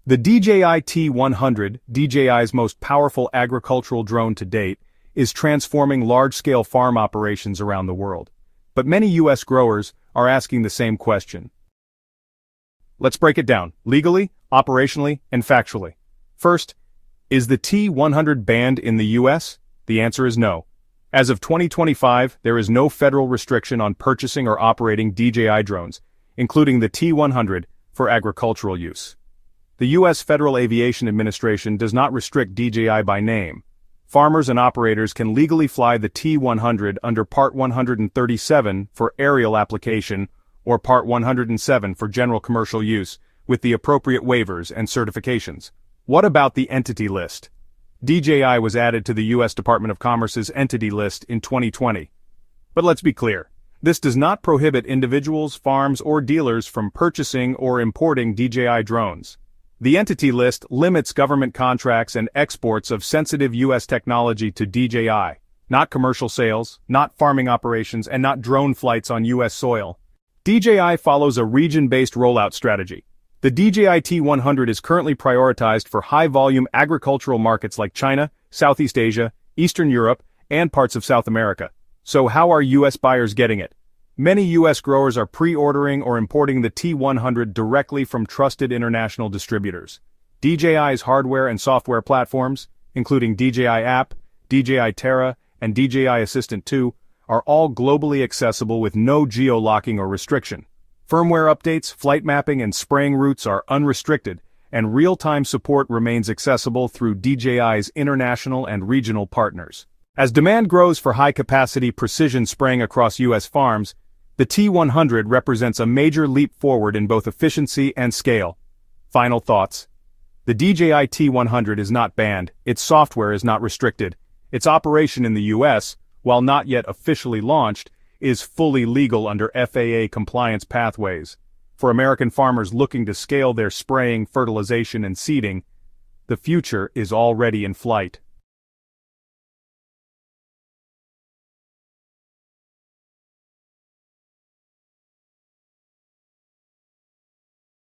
The DJI T100, DJI's most powerful agricultural drone to date, is transforming large-scale farm operations around the world. But many U.S. growers are asking the same question. Let's break it down, legally, operationally, and factually. First, is the T100 banned in the U.S.? The answer is no. As of 2025, there is no federal restriction on purchasing or operating DJI drones, including the T100, for agricultural use. The U.S. Federal Aviation Administration does not restrict DJI by name. Farmers and operators can legally fly the T100 under Part 137 for aerial application or Part 107 for general commercial use, with the appropriate waivers and certifications. What about the entity list? DJI was added to the U.S. Department of Commerce's entity list in 2020. But let's be clear. This does not prohibit individuals, farms, or dealers from purchasing or importing DJI drones. The entity list limits government contracts and exports of sensitive U.S. technology to DJI, not commercial sales, not farming operations, and not drone flights on U.S. soil. DJI follows a region-based rollout strategy. The DJI T100 is currently prioritized for high-volume agricultural markets like China, Southeast Asia, Eastern Europe, and parts of South America. So how are U.S. buyers getting it? Many U.S. growers are pre-ordering or importing the T100 directly from trusted international distributors. DJI's hardware and software platforms, including DJI App, DJI Terra, and DJI Assistant 2, are all globally accessible with no geo-locking or restriction. Firmware updates, flight mapping, and spraying routes are unrestricted, and real-time support remains accessible through DJI's international and regional partners. As demand grows for high-capacity precision spraying across U.S. farms, the T100 represents a major leap forward in both efficiency and scale. Final thoughts. The DJI T100 is not banned, its software is not restricted. Its operation in the U.S., while not yet officially launched, is fully legal under FAA compliance pathways. For American farmers looking to scale their spraying, fertilization, and seeding, the future is already in flight.